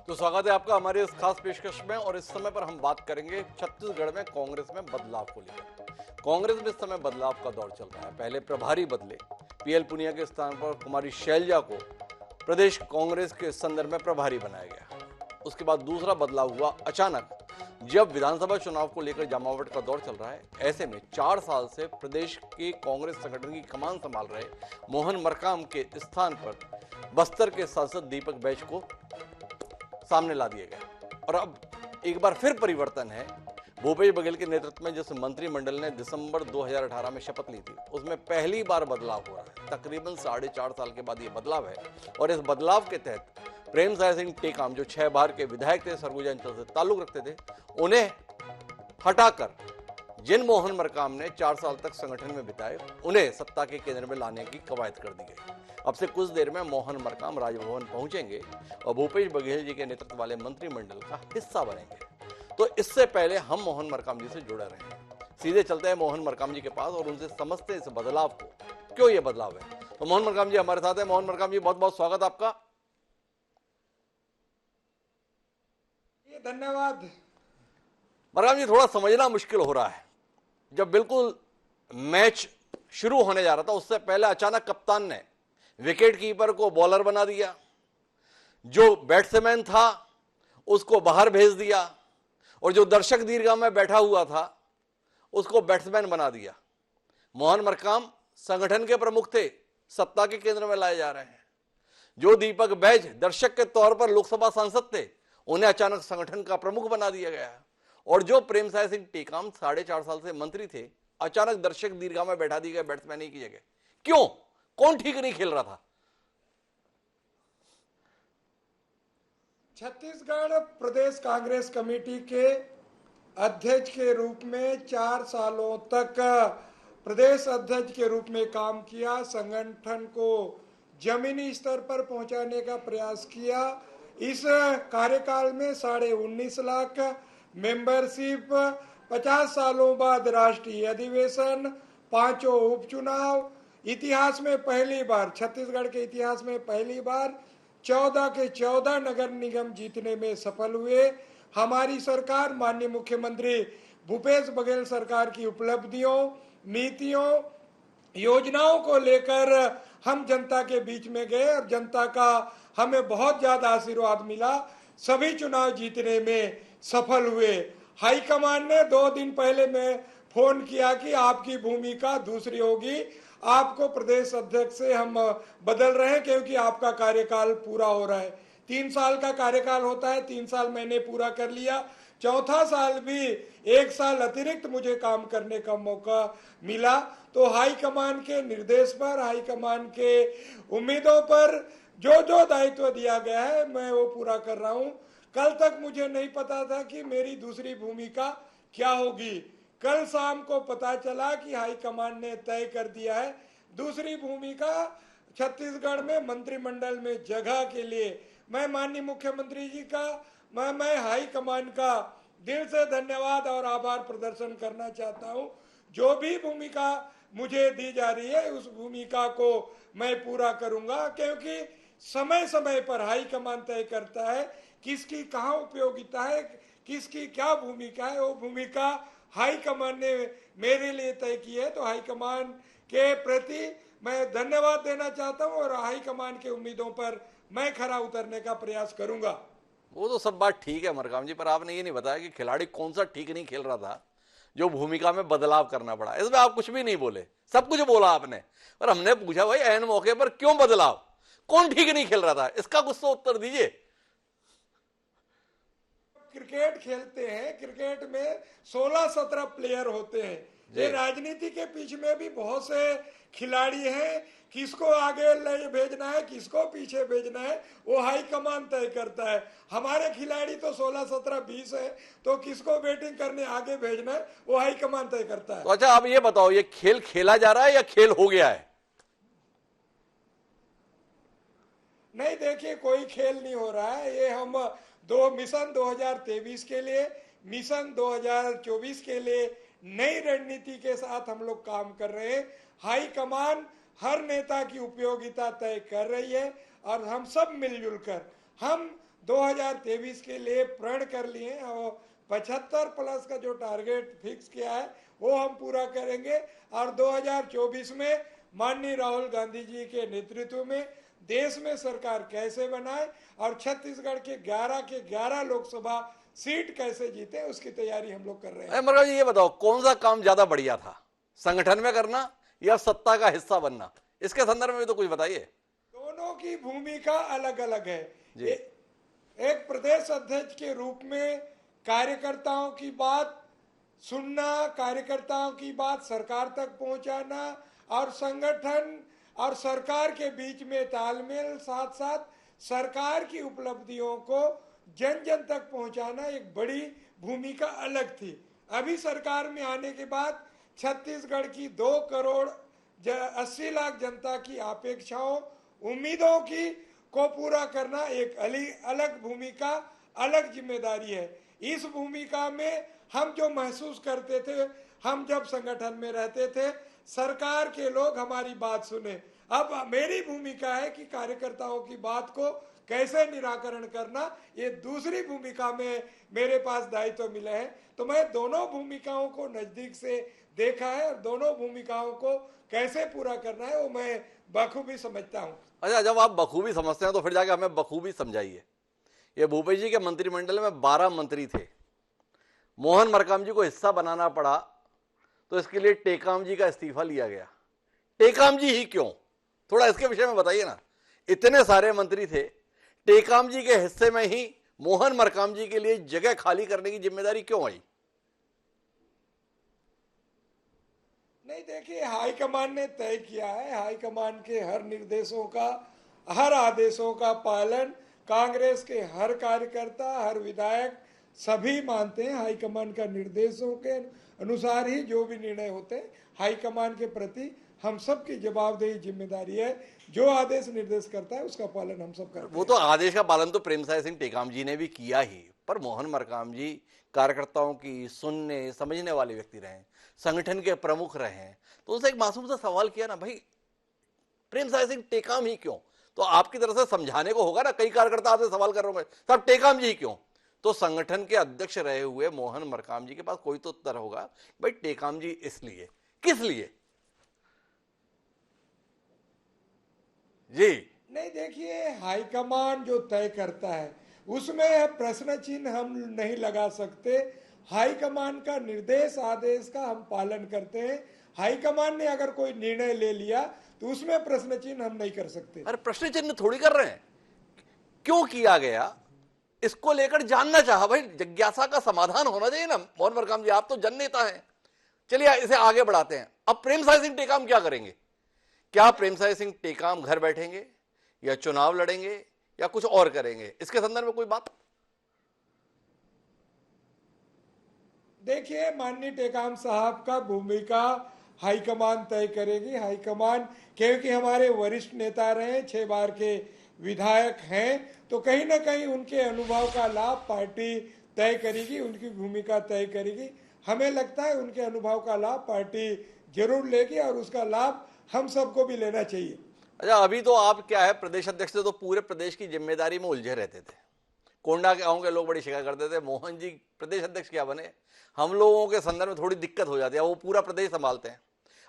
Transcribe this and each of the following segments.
तो स्वागत है आपका हमारे इस खास पेशकश में। और इस समय पर हम बात करेंगे छत्तीसगढ़ में कांग्रेस में बदलाव को लेकर। कांग्रेस में इस समय बदलाव का दौर चल रहा है। पहले प्रभारी बदले, पीएल पुनिया के स्थान पर कुमारी शैलजा को प्रदेश कांग्रेस के संदर्भ में प्रभारी बनाया गया। उसके बाद दूसरा बदलाव हुआ अचानक, जब विधानसभा चुनाव को लेकर जमावट का दौर चल रहा है। ऐसे में 4 साल से प्रदेश के कांग्रेस संगठन की कमान संभाल रहे मोहन मरकाम के स्थान पर बस्तर के सांसद दीपक बैज को सामने ला दिए गए। और अब एक बार फिर परिवर्तन है। भूपेश बघेल के नेतृत्व में जिस मंत्रिमंडल ने दिसंबर 2018 में शपथ ली थी, उसमें पहली बार बदलाव हो रहा है। तकरीबन 4.5 साल के बाद ये बदलाव है। और इस बदलाव के तहत प्रेमसाय सिंह टेकाम, जो 6 बार के विधायक थे, सरगुजा अंचल से ताल्लुक रखते थे, उन्हें हटाकर जिन मोहन मरकाम ने 4 साल तक संगठन में बिताए, उन्हें सत्ता के केंद्र में लाने की कवायद कर दी गई। अब से कुछ देर में मोहन मरकाम राजभवन पहुंचेंगे और भूपेश बघेल जी के नेतृत्व वाले मंत्रिमंडल का हिस्सा बनेंगे। तो इससे पहले हम मोहन मरकाम जी से जुड़े रहे हैं। सीधे चलते हैं मोहन मरकाम जी के पास और उनसे समझते हैं इस बदलाव को, क्यों ये बदलाव है। तो मोहन मरकाम जी हमारे साथ है। मोहन मरकाम जी, बहुत बहुत स्वागत आपका। धन्यवाद। मरकाम जी, थोड़ा समझना मुश्किल हो रहा है। जब बिल्कुल मैच शुरू होने जा रहा था, उससे पहले अचानक कप्तान ने विकेट कीपर को बॉलर बना दिया, जो बैट्समैन था उसको बाहर भेज दिया, और जो दर्शक दीर्घा में बैठा हुआ था उसको बैट्समैन बना दिया। मोहन मरकाम संगठन के प्रमुख थे, सत्ता के केंद्र में लाए जा रहे हैं। जो दीपक बैज दर्शक के तौर पर लोकसभा सांसद थे, उन्हें अचानक संगठन का प्रमुख बना दिया गया। और जो प्रेमसाय सिंह टेकाम 4.5 साल से मंत्री थे, अचानक दर्शक दीर्घा में बैठा दिए गए बैट्समैन की जगह। क्यों? कौन ठीक नहीं खेल रहा था? छत्तीसगढ़ प्रदेश कांग्रेस कमेटी के अध्यक्ष के रूप में 4 सालों तक प्रदेश अध्यक्ष के रूप में काम किया। संगठन को जमीनी स्तर पर पहुंचाने का प्रयास किया। इस कार्यकाल में 19.5 लाख मेंबरशिप, 50 सालों बाद राष्ट्रीय अधिवेशन, 5 उपचुनाव, इतिहास में पहली बार, छत्तीसगढ़ के इतिहास में पहली बार 14 के 14 नगर निगम जीतने में सफल हुए। हमारी सरकार, माननीय मुख्यमंत्री भूपेश बघेल सरकार की उपलब्धियों, नीतियों, योजनाओं को लेकर हम जनता के बीच में गए और जनता का हमें बहुत ज्यादा आशीर्वाद मिला। सभी चुनाव जीतने में सफल हुए। हाईकमान ने 2 दिन पहले मैं फोन किया कि आपकी भूमिका दूसरी होगी, आपको प्रदेश अध्यक्ष से हम बदल रहे हैं क्योंकि आपका कार्यकाल पूरा हो रहा है। 3 साल का कार्यकाल होता है, 3 साल मैंने पूरा कर लिया। चौथा साल भी 1 साल अतिरिक्त मुझे काम करने का मौका मिला। तो हाईकमान के निर्देश पर, हाईकमान के उम्मीदों पर जो जो दायित्व दिया गया है, मैं वो पूरा कर रहा हूँ। कल तक मुझे नहीं पता था कि मेरी दूसरी भूमिका क्या होगी। कल शाम को पता चला कि हाईकमान ने तय कर दिया है दूसरी भूमिका। छत्तीसगढ़ में मंत्रिमंडल में जगह के लिए मैं माननीय मुख्यमंत्री जी का, मैं हाईकमान का दिल से धन्यवाद और आभार प्रदर्शन करना चाहता हूं। जो भी भूमिका मुझे दी जा रही है, उस भूमिका को मैं पूरा करूंगा, क्योंकि समय समय पर हाईकमान तय करता है किसकी कहाँ उपयोगिता है, किसकी क्या भूमिका है। वो भूमिका हाईकमान ने मेरे लिए तय की है। तो हाईकमान के प्रति मैं धन्यवाद देना चाहता हूं और हाईकमान के उम्मीदों पर मैं खरा उतरने का प्रयास करूंगा। वो तो सब बात ठीक है मरकाम जी, पर आपने ये नहीं बताया कि खिलाड़ी कौन सा ठीक नहीं खेल रहा था जो भूमिका में बदलाव करना पड़ा। इसमें आप कुछ भी नहीं बोले, सब कुछ बोला आपने। पर हमने पूछा भाई ऐन मौके पर क्यों बदलाव, कौन ठीक नहीं खेल रहा था, इसका कुछ तो उत्तर दीजिए। क्रिकेट खेलते हैं, क्रिकेट में 16-17 प्लेयर होते हैं। ये राजनीति के पीछे में भी बहुत से खिलाड़ी हैं। किसको आगे ले भेजना है, किसको पीछे भेजना है, वो हाईकमान तय करता है। हमारे खिलाड़ी तो 16, 17, 20 है, तो किसको बैटिंग करने आगे भेजना है वो हाईकमान तय करता है। तो अच्छा, आप ये बताओ, ये खेल खेला जा रहा है या खेल हो गया है? नहीं, देखिए, कोई खेल नहीं हो रहा है। ये हम मिशन 2023 के लिए, मिशन 2024 के लिए नई रणनीति के साथ हम लोग काम कर रहे हैं। हाईकमान हर नेता की उपयोगिता तय कर रही है और हम सब मिलजुल कर हम 2023 के लिए प्रण कर लिए और 75+ का जो टारगेट फिक्स किया है वो हम पूरा करेंगे। और 2024 में माननीय राहुल गांधी जी के नेतृत्व में देश में सरकार कैसे बनाए और छत्तीसगढ़ के 11 लोकसभा सीट कैसे जीते, उसकी तैयारी हम लोग कर रहे हैं। मरकाम जी ये बताओ, कौन सा काम ज्यादा बढ़िया था, संगठन में करना या सत्ता का हिस्सा बनना? इसके संदर्भ में तो कुछ बताइए। दोनों की भूमिका अलग अलग है। जी। एक प्रदेश अध्यक्ष के रूप में कार्यकर्ताओं की बात सुनना, कार्यकर्ताओं की बात सरकार तक पहुंचाना और संगठन और सरकार के बीच में तालमेल, साथ साथ सरकार की उपलब्धियों को जन जन तक पहुंचाना एक बड़ी भूमिका अलग थी। अभी सरकार में आने के बाद छत्तीसगढ़ की 2 करोड़ 80 लाख जनता की अपेक्षाओं, उम्मीदों की को पूरा करना एक अलग भूमिका, अलग जिम्मेदारी है। इस भूमिका में हम जो महसूस करते थे, हम जब संगठन में रहते थे, सरकार के लोग हमारी बात सुने। अब मेरी भूमिका है कि कार्यकर्ताओं की बात को कैसे निराकरण करना, ये दूसरी भूमिका में मेरे पास दायित्व मिले हैं। तो मैं दोनों भूमिकाओं को नजदीक से देखा है और दोनों भूमिकाओं को कैसे पूरा करना है वो मैं बखूबी समझता हूँ। अच्छा, जब आप बखूबी समझते हैं तो फिर जाके हमें बखूबी समझाइए। ये भूपेश जी के मंत्रिमंडल में 12 मंत्री थे, मोहन मरकाम जी को हिस्सा बनाना पड़ा तो इसके लिए टेकाम जी का इस्तीफा लिया गया। टेकाम जी ही क्यों, थोड़ा इसके विषय में बताइए ना। इतने सारे मंत्री थे, टेकाम जी के हिस्से में ही मोहन मरकाम जी के लिए जगह खाली करने की जिम्मेदारी क्यों आई? नहीं, देखिए, हाईकमान ने तय किया है। हाईकमान के हर निर्देशों का, हर आदेशों का पालन कांग्रेस के हर कार्यकर्ता, हर विधायक सभी मानते हैं। हाईकमान का निर्देशों के अनुसार ही जो भी निर्णय होते हैं, हाईकमान के प्रति हम सब की जवाबदेही, जिम्मेदारी है। जो आदेश निर्देश करता है उसका पालन हम सब करते हैं। वो तो आदेश का पालन तो प्रेमसाय सिंह टेकाम जी ने भी किया ही, पर मोहन मरकाम जी कार्यकर्ताओं की सुनने समझने वाले व्यक्ति रहे, संगठन के प्रमुख रहे। तो उनसे एक मासूम सा सवाल किया ना, भाई प्रेमसाय सिंह टेकाम ही क्यों? तो आपकी तरफ से समझाने को होगा ना, कई कार्यकर्ता आपसे सवाल कर रहे होंगे, साहब टेकाम जी क्यों? तो संगठन के अध्यक्ष रहे हुए मोहन मरकाम जी के पास कोई तो उत्तर होगा, भाई टेकाम जी इसलिए, किस लिए? जी नहीं, देखिए, हाईकमान जो तय करता है उसमें प्रश्न चिन्ह हम नहीं लगा सकते। हाईकमान का निर्देश, आदेश का हम पालन करते हैं। हाईकमान ने अगर कोई निर्णय ले लिया तो उसमें प्रश्न चिन्ह हम नहीं कर सकते। अरे प्रश्न चिन्ह थोड़ी कर रहे हैं, क्यों किया गया इसको लेकर जानना चाहा। भाई जिज्ञासा का समाधान होना चाहिए ना। मोहन मरकाम जी, आप तो जननेता हैं, चलिए इसे आगे बढ़ाते हैं। अब प्रेमसाय सिंह टेकाम क्या करेंगे? क्या प्रेमसाय सिंह टेकाम घर बैठेंगे या चुनाव लड़ेंगे या कुछ और करेंगे? इसके संदर्भ में कोई बात? देखिए, माननीय टेकाम साहब का भूमिका हाईकमान तय करेगी। हाईकमान, क्योंकि हमारे वरिष्ठ नेता रहे, 6 बार के विधायक हैं, तो कहीं ना कहीं उनके अनुभव का लाभ पार्टी तय करेगी, उनकी भूमिका तय करेगी। हमें लगता है उनके अनुभव का लाभ पार्टी जरूर लेगी और उसका लाभ हम सबको भी लेना चाहिए। अच्छा, अभी तो आप क्या है, प्रदेश अध्यक्ष थे तो पूरे प्रदेश की जिम्मेदारी में उलझे रहते थे। कोंडा गांव के लोग बड़ी शिकायत करते थे, मोहन जी प्रदेश अध्यक्ष क्या बने? हम लोगों के संदर्भ में थोड़ी दिक्कत हो जाती है, वो पूरा प्रदेश संभालते हैं।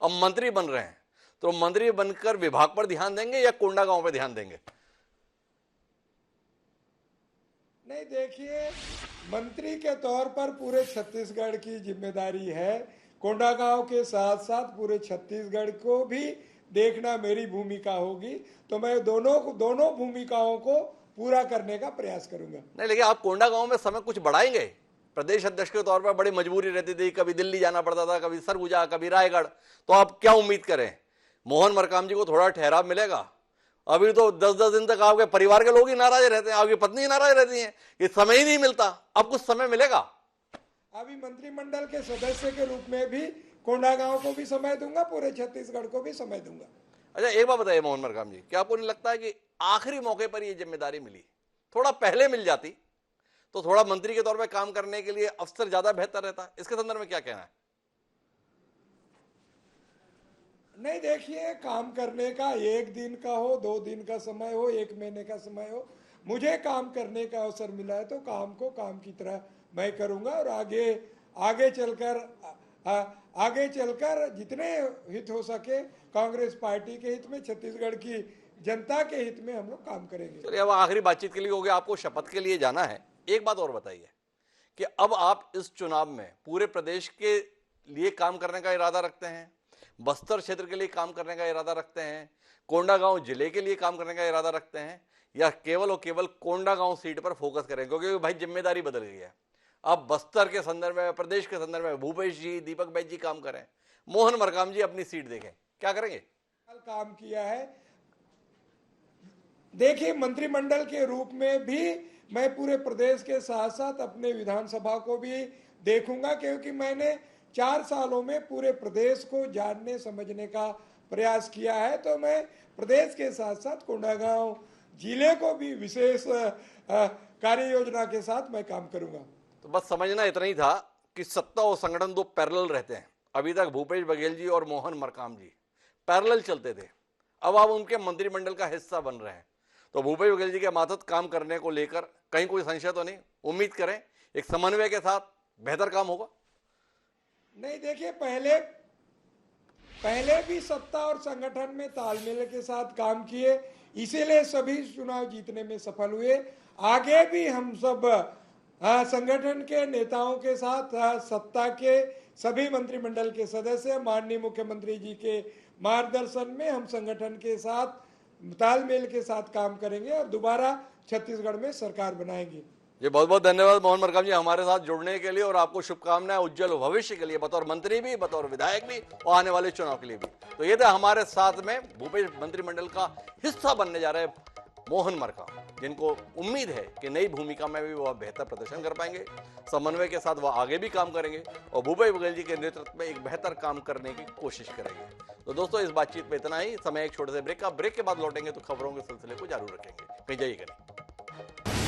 अब मंत्री बन रहे हैं तो मंत्री बनकर विभाग पर ध्यान देंगे या कोंडा गांव पर ध्यान देंगे? नहीं, देखिए, मंत्री के तौर पर पूरे छत्तीसगढ़ की जिम्मेदारी है। कोंडागांव के साथ साथ पूरे छत्तीसगढ़ को भी देखना मेरी भूमिका होगी। तो मैं दोनों भूमिकाओं को पूरा करने का प्रयास करूंगा। नहीं, लेकिन आप कोंडा गांव में समय कुछ बढ़ाएंगे? प्रदेश अध्यक्ष के तौर पर बड़ी मजबूरी रहती थी, कभी दिल्ली जाना पड़ता था, कभी सरगुजा, कभी रायगढ़। तो आप क्या उम्मीद करें, मोहन मरकाम जी को थोड़ा ठहराव मिलेगा? अभी तो 10-10 दिन तक आपके परिवार के लोग ही नाराज रहते हैं, आपकी पत्नी ही नाराज रहती है, ये समय ही नहीं मिलता। अब कुछ समय मिलेगा? अभी मंत्रिमंडल के सदस्य के रूप में भी कोंडागांव को भी समय दूंगा, पूरे छत्तीसगढ़ को भी समय दूंगा। अच्छा, एक बात बताइए मोहन मरकाम जी, क्या आपको नहीं लगता है कि आखिरी मौके पर ये जिम्मेदारी मिली, थोड़ा पहले मिल जाती तो थोड़ा मंत्री के तौर पर काम करने के लिए अवसर ज्यादा बेहतर रहता? इसके संदर्भ में क्या कहना है? नहीं, देखिए, काम करने का 1 दिन का हो, 2 दिन का समय हो, 1 महीने का समय हो, मुझे काम करने का अवसर मिला है तो काम को काम की तरह मैं करूंगा और आगे चलकर जितने हित हो सके कांग्रेस पार्टी के हित में, छत्तीसगढ़ की जनता के हित में हम लोग काम करेंगे। चलिए, अब आखिरी बातचीत के लिए हो गया, आपको शपथ के लिए जाना है। एक बात और बताइए कि अब आप इस चुनाव में पूरे प्रदेश के लिए काम करने का इरादा रखते हैं, बस्तर क्षेत्र के लिए काम करने का इरादा रखते हैं, कोंडागांव जिले के लिए काम करने का इरादा रखते हैं, या केवल और केवल कोंडागांव सीट पर फोकस करें? क्योंकि भाई जिम्मेदारी बदल गई है। अब बस्तर के संदर्भ में, प्रदेश के संदर्भ में भूपेश जी, दीपक बैज जी काम करें, मोहन मरकाम जी अपनी सीट देखें, क्या करेंगे? काम किया है। देखिए, मंत्रिमंडल के रूप में भी मैं पूरे प्रदेश के साथ साथ अपने विधानसभा को भी देखूंगा, क्योंकि मैंने 4 सालों में पूरे प्रदेश को जानने समझने का प्रयास किया है। तो मैं प्रदेश के साथ साथ कोंडागांव जिले को भी विशेष कार्य योजना के साथ मैं काम करूंगा। तो बस समझना इतना ही था कि सत्ता और संगठन दो पैरेलल रहते हैं। अभी तक भूपेश बघेल जी और मोहन मरकाम जी पैरेलल चलते थे, अब आप उनके मंत्रिमंडल का हिस्सा बन रहे हैं। तो भूपेश बघेल जी के मातहत काम करने को लेकर कहीं कोई संशय तो नहीं? उम्मीद करें एक समन्वय के साथ बेहतर काम होगा। नहीं, देखिए, पहले भी सत्ता और संगठन में तालमेल के साथ काम किए, इसीलिए सभी चुनाव जीतने में सफल हुए। आगे भी हम सब संगठन के नेताओं के साथ, सत्ता के सभी मंत्रिमंडल के सदस्य, माननीय मुख्यमंत्री जी के मार्गदर्शन में हम संगठन के साथ तालमेल के साथ काम करेंगे और दोबारा छत्तीसगढ़ में सरकार बनाएंगे। जी, बहुत बहुत धन्यवाद मोहन मरकाम जी हमारे साथ जुड़ने के लिए, और आपको शुभकामनाएं उज्जवल भविष्य के लिए, बतौर मंत्री भी, बतौर विधायक भी, और आने वाले चुनाव के लिए भी। तो ये था हमारे साथ में भूपेश मंत्रिमंडल का हिस्सा बनने जा रहे मोहन मरकाम, जिनको उम्मीद है कि नई भूमिका में भी वह बेहतर प्रदर्शन कर पाएंगे, समन्वय के साथ वह आगे भी काम करेंगे और भूपेश बघेल जी के नेतृत्व में एक बेहतर काम करने की कोशिश करेंगे। तो दोस्तों, इस बातचीत में इतना ही। समय एक छोटे से ब्रेक का, ब्रेक के बाद लौटेंगे तो खबरों के सिलसिले को जारी रखेंगे। कहीं जाइएगा नहीं।